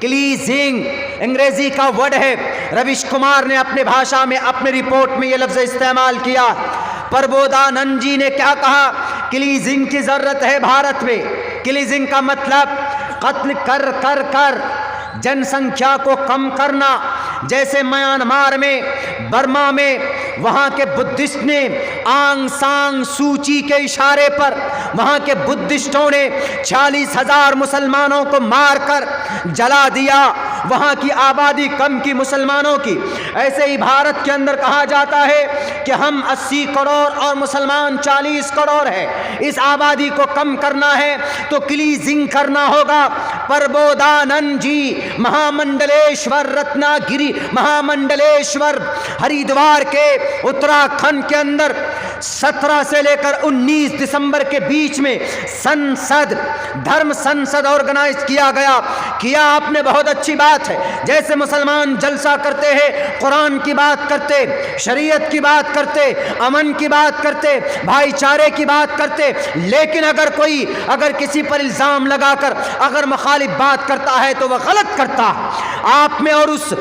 Cleansing अंग्रेजी का word है। रविश कुमार ने अपने भाषा में अपने रिपोर्ट में यह लफ्ज इस्तेमाल किया। प्रबोधानंद जी ने क्या कहा? क्लीजिंग की जरूरत है भारत में। क्लीजिंग का मतलब कत्ल कर कर कर जनसंख्या को कम करना। जैसे म्यांमार में, बर्मा में वहाँ के बुद्धिस्ट ने आंग सांग सूची के इशारे पर वहाँ के बुद्धिस्टों ने 40,000 मुसलमानों को मारकर जला दिया। वहाँ की आबादी कम की मुसलमानों की। ऐसे ही भारत के अंदर कहा जाता है कि हम 80 करोड़ और मुसलमान 40 करोड़ है। इस आबादी को कम करना है तो क्लीजिंग करना होगा। प्रबोधानंद जी महामंडलेश्वर रत्नागिरी, महामंडलेश्वर हरिद्वार के उत्तराखंड के अंदर 17 से लेकर 19 दिसंबर के बीच में संसद, धर्म संसद ऑर्गेनाइज किया गया। किया आपने, बहुत अच्छी बात है। जैसे मुसलमान जलसा करते हैं, कुरान की बात करते, शरीयत की बात करते, अमन की बात करते, भाईचारे की बात करते। लेकिन अगर किसी पर इल्जाम लगाकर अगर मुखालिफ बात करता है तो वह गलत करता है। आप में और उस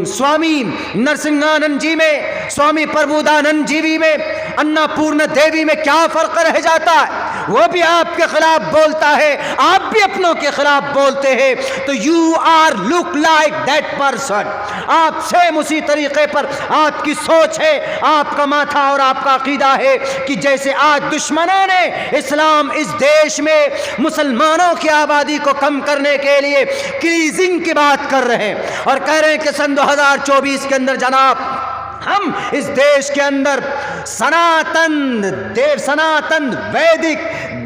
स्वामी नरसिंहानंद जी में, स्वामी प्रबोधानंद जी में, अन्नपूर्ण देवी में क्या फर्क रह जाता है? वो भी आपके खिलाफ बोलता है, आप भी अपनों के खिलाफ बोलते हैं। तो you are look like that person. आप सेम उसी तरीके पर आपकी सोच है, आपका माथा और आपका अकीदा है कि जैसे आज दुश्मनों ने इस्लाम इस देश में मुसलमानों की आबादी को कम करने के लिए क्लीजिंग की बात कर रहे हैं और कह रहे हैं कि सन 2024 के अंदर जनाब हम इस देश के अंदर सनातन वैदिक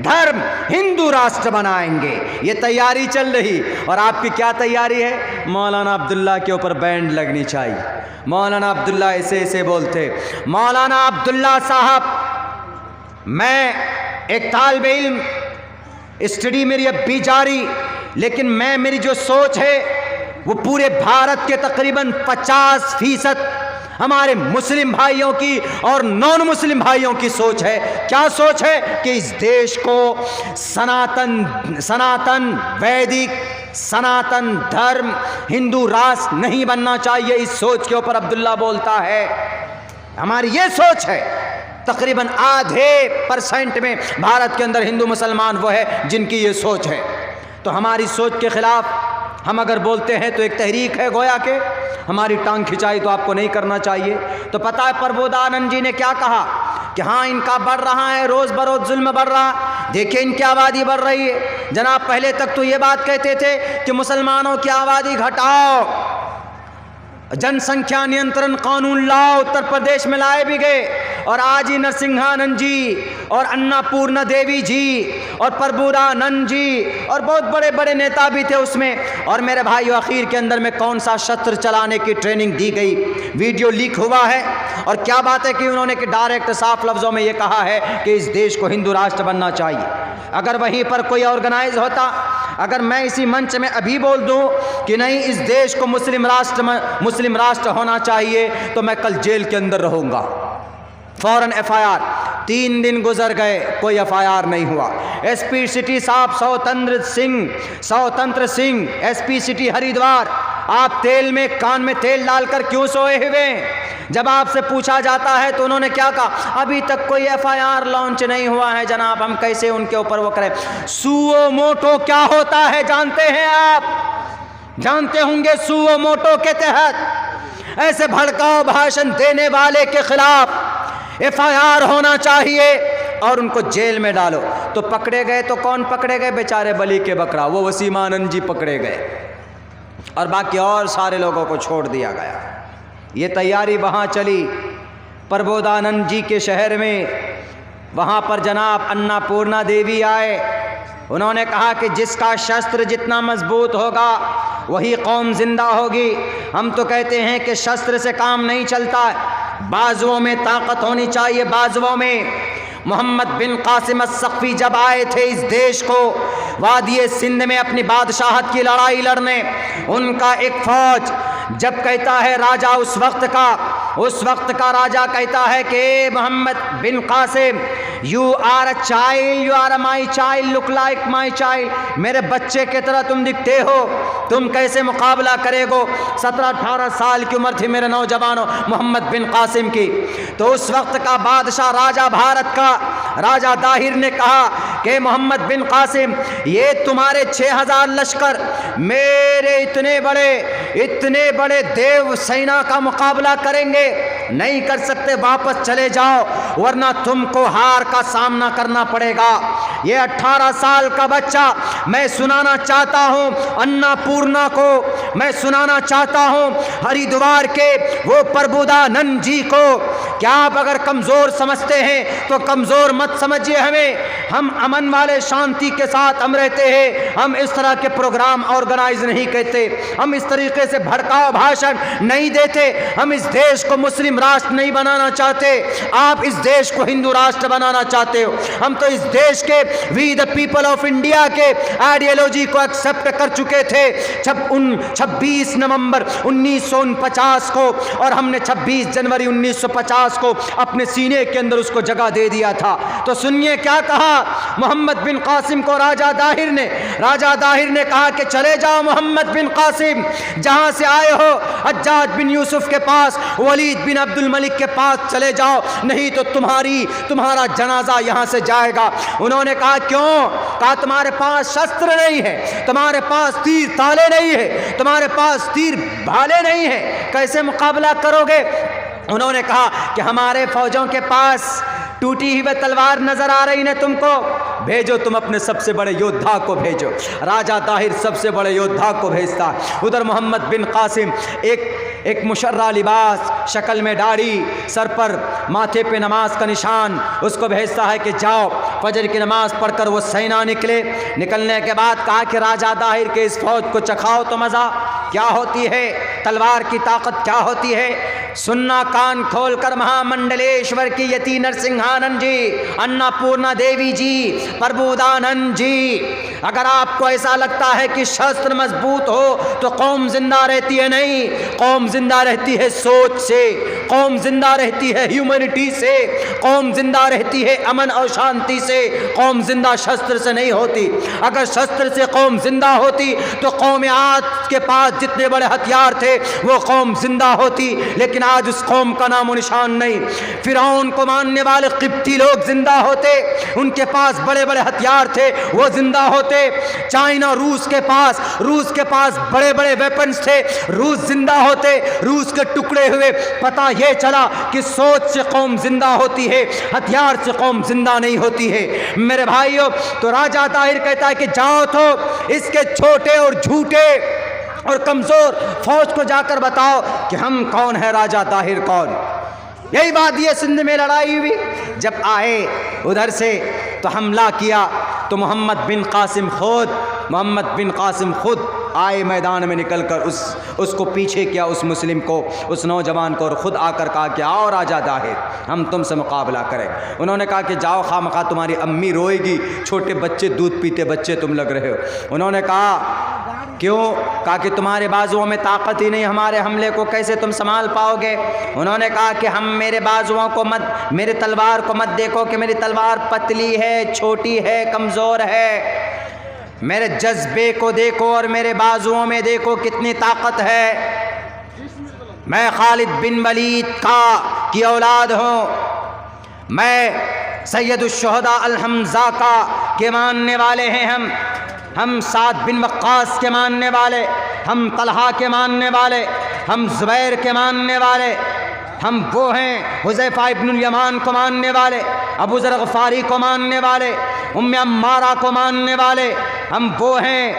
धर्म हिंदू राष्ट्र बनाएंगे। ये तैयारी चल रही। और आपकी क्या तैयारी है? मौलाना अब्दुल्ला के ऊपर बैंड लगनी चाहिए। मौलाना अब्दुल्ला ऐसे ऐसे बोलते। मौलाना अब्दुल्ला साहब, मैं एक तालिबे इल्म, स्टडी मेरी अब भी जारी, लेकिन मेरी जो सोच है वो पूरे भारत के तकरीबन 50% हमारे मुस्लिम भाइयों की और नॉन मुस्लिम भाइयों की सोच है। क्या सोच है? कि इस देश को सनातन वैदिक सनातन धर्म हिंदू राष्ट्र नहीं बनना चाहिए। इस सोच के ऊपर अब्दुल्ला बोलता है। हमारी ये सोच है। तकरीबन आधे % में भारत के अंदर हिंदू मुसलमान वो है जिनकी ये सोच है। तो हमारी सोच के खिलाफ हम अगर बोलते हैं तो एक तहरीक है गोया के हमारी टांग खिंचाई तो आपको नहीं करना चाहिए। तो पता है प्रबोधानंद जी ने क्या कहा कि हाँ इनका बढ़ रहा है, रोज़ बरोज़ जुल्म बढ़ रहा। देखिए इनकी आबादी बढ़ रही है। जनाब पहले तक तो ये बात कहते थे कि मुसलमानों की आबादी घटाओ, जनसंख्या नियंत्रण कानून लाओ, उत्तर प्रदेश में लाए भी गए। और आज ही नरसिंहानंद जी और अन्नपूर्णा देवी जी और प्रबोधानंद जी और बहुत बड़े बड़े नेता भी थे उसमें। और मेरे भाइयों आखिर के अंदर में कौन सा शस्त्र चलाने की ट्रेनिंग दी गई, वीडियो लीक हुआ है। और क्या बात है कि उन्होंने कि डायरेक्ट साफ लफ्ज़ों में ये कहा है कि इस देश को हिंदू राष्ट्र बनना चाहिए। अगर वहीं पर कोई ऑर्गेनाइज होता, अगर मैं इसी मंच में अभी बोल दूं कि नहीं इस देश को मुस्लिम राष्ट्र होना चाहिए तो मैं कल जेल के अंदर रहूंगा। फौरन FIR। 3 दिन गुजर गए, कोई FIR नहीं हुआ। SP सिटी साहब सौतंत्र सिंह SP सिटी हरिद्वार, आप तेल में कान में तेल डालकर क्यों सोए हुए? जब आपसे पूछा जाता है तो उन्होंने क्या कहा? अभी तक कोई FIR लॉन्च नहीं हुआ है जनाब, हम कैसे उनके ऊपर वो करें। सुओ मोटो क्या होता है जानते हैं आप? जानते होंगे सुओ मोटो के तहत ऐसे भड़काऊ भाषण देने वाले के खिलाफ FIR होना चाहिए और उनको जेल में डालो। तो पकड़े गए तो कौन पकड़े गए? बेचारे बली के बकरा, वो वसीमानंद जी पकड़े गए और बाकी और सारे लोगों को छोड़ दिया गया। ये तैयारी वहाँ चली प्रबोधानंद जी के शहर में। वहाँ पर जनाब अन्नपूर्णा देवी आए। उन्होंने कहा कि जिसका शस्त्र जितना मजबूत होगा वही कौम जिंदा होगी। हम तो कहते हैं कि शस्त्र से काम नहीं चलता, बाजुओं में ताकत होनी चाहिए, बाजुओं में। मोहम्मद बिन कासिम अस्सक़फ़ी जब आए थे इस देश को, वादी सिंध में अपनी बादशाहत की लड़ाई लड़ने। उनका एक फौज जब कहता है राजा उस वक्त का राजा कहता है कि Mohammad bin Qasim you are a child, you are my child, look like my child, मेरे बच्चे की तरह तुम दिखते हो, तुम कैसे मुकाबला करेगो। 17-18 साल की उम्र थी मेरे नौजवानों मोहम्मद बिन कासिम की। तो उस वक्त का बादशाह राजा भारत का राजा दाहिर ने कहा कि मोहम्मद बिन कासिम ये तुम्हारे 6000 लश्कर मेरे इतने बड़े देव सेना का मुकाबला करेंगे? नहीं कर सकते, वापस चले जाओ वरना तुमको हार का सामना करना पड़ेगा। ये 18 साल का बच्चा, मैं सुनाना चाहता हूँ अन्नपूर्णा को, मैं सुनाना चाहता हूँ हरिद्वार के वो प्रबोधानंद जी को। क्या आप अगर कमज़ोर समझते हैं तो कमज़ोर मत समझिए हमें। हम अमन वाले शांति के साथ हम रहते हैं, हम इस तरह के प्रोग्राम ऑर्गेनाइज नहीं करते, हम इस तरीके से भड़काऊ भाषण नहीं देते, हम इस देश को मुस्लिम राष्ट्र नहीं बनाना चाहते, आप इस देश को हिंदू राष्ट्र बनाना चाहते हो। हम तो इस देश के we the people of India के आइडियोलॉजी को एक्सेप्ट कर चुके थे 26 नवंबर 1949 को, और हमने 26 जनवरी 1950 को अपने सीने के अंदर उसको जगह दे दिया था। तो सुनिए क्या कहा मोहम्मद बिन कासिम को राजा दाहिर ने कहा कि चले जाओ मोहम्मद बिन कासिम, जहां से आए हो हज्जाज बिन यूसुफ के पास, वलीद बिन अब्दुल मलिक के पास चले जाओ, नहीं तो तुम्हारा जनाजा यहां से जाएगा। उन्होंने कहा क्यों? कहा तुम्हारे पास शस्त्र नहीं है, तुम्हारे पास तीर ताले नहीं है, तुम्हारे पास तीर भाले नहीं है, कैसे मुकाबला करोगे? उन्होंने कहा कि हमारे फौजों के पास टूटी हुई तलवार नजर आ रही है तुमको, भेजो तुम अपने सबसे बड़े योद्धा को भेजो। राजा दाहिर सबसे बड़े योद्धा को भेजता। उधर मोहम्मद बिन कासिम एक मुशर्रा लिबास, शक्ल में दाढ़ी, सर पर माथे पे नमाज का निशान, उसको भेजता है कि जाओ फजर की नमाज पढ़कर वो सेना निकलने के बाद कहा कि राजा दाहिर के इस फौज को चखाओ तो मज़ा क्या होती है, तलवार की ताकत क्या होती है। सुनना कान खोलकर महामंडलेश्वर की यति नरसिंहानंद जी, अन्नपूर्णा देवी जी, प्रबोधानंद जी, अगर आपको ऐसा लगता है कि शस्त्र मजबूत हो तो कौम जिंदा रहती है, नहीं, कौम जिंदा रहती है सोच से, कौम जिंदा रहती है ह्यूमैनिटी से, कौम जिंदा रहती है अमन और शांति से, कौम जिंदा शस्त्र से नहीं होती। अगर शस्त्र से कौम जिंदा होती तो कौम आज के पास जितने बड़े हथियार थे वो कौम जिंदा होती, लेकिन आज उस कौम का नामो निशान नहीं। फिरौन को मानने वाले किप्ती लोग जिंदा होते, उनके पास बड़े बड़े हथियार थे, वो जिंदा होते। चाइना रूस के पास बड़े बड़े वेपन्स थे, रूस जिंदा होते, रूस के टुकड़े हुए। पता ये चला कि सोच से कौम जिंदा होती है, हथियार से कौम जिंदा नहीं होती है मेरे भाइयों। तो राजा दाहिर कहता है कि जाओ तो इसके छोटे और झूठे और कमजोर फौज को जाकर बताओ कि हम कौन है, राजा दाहिर कौन। यही बात ये सिंध में लड़ाई हुई। जब आए उधर से तो हमला किया तो मोहम्मद बिन कासिम खुद आए मैदान में निकलकर उसको पीछे किया, उस मुस्लिम को, उस नौजवान को, और ख़ुद आकर कहा कि आओ राजा दाहिर हम तुमसे मुकाबला करें। उन्होंने कहा कि जाओ, खामखा तुम्हारी अम्मी रोएगी, छोटे बच्चे, दूध पीते बच्चे तुम लग रहे हो। उन्होंने कहा क्यों? कहा कि तुम्हारे बाजुओं में ताकत ही नहीं, हमारे हमले को कैसे तुम संभाल पाओगे। उन्होंने कहा कि हम मेरे बाजुओं को मत, मेरे तलवार को मत देखो कि मेरी तलवार पतली है, छोटी है, कमज़ोर है, मेरे जज्बे को देखो और मेरे बाजुओं में देखो कितनी ताकत है। मैं खालिद बिन वलीद की औलाद हूँ, मैं सैयदुश्शुहदा अल-हमज़ा के मानने वाले हैं, हम साद बिन वक्कास के मानने वाले, हम तलहा के मानने वाले, हम ज़ुबैर के मानने वाले, हम वो हैं हुज़ैफ़ा इब्नुल यमान को मानने वाले, अबू ज़र ग़फ़ारी को मानने वाले, उम्मे अम्मारा को मानने वाले, हम वो हैं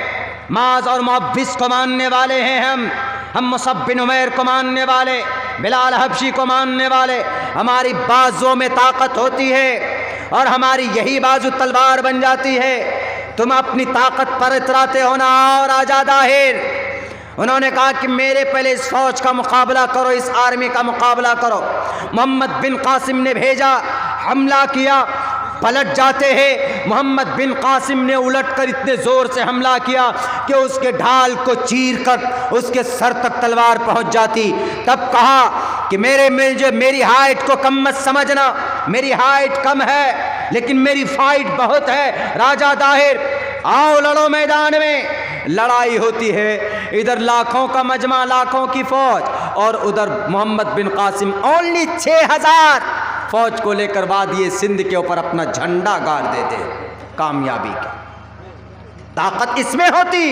माज़ और मुअव्विस को मानने वाले हैं, हम मुसअब बिन उमैर को मानने वाले, बिलाल हबशी को मानने वाले। हमारी बाजुओं में ताकत होती है और हमारी यही बाजू तलवार बन जाती है। तुम अपनी ताकत पर इतराते हो ना, और राजा दाहिर उन्होंने कहा कि मेरे पहले इस फौज का मुकाबला करो, इस आर्मी का मुकाबला करो। मोहम्मद बिन कासिम ने भेजा, हमला किया, पलट जाते हैं मोहम्मद बिन कासिम ने उलटकर इतने जोर से हमला किया कि उसके ढाल को चीरकर उसके सर तक तलवार पहुंच जाती। तब कहा कि मेरी हाइट को कम मत समझना, मेरी हाइट कम है लेकिन मेरी फाइट बहुत है। राजा दाहिर, आओ लड़ो मैदान में। लड़ाई होती है, इधर लाखों का मजमा, लाखों की फौज, और उधर मोहम्मद बिन कासिम ओनली 6000 फौज को लेकर वादिये सिंध के ऊपर अपना झंडा गाड़ देते। कामयाबी की ताकत इसमें होती।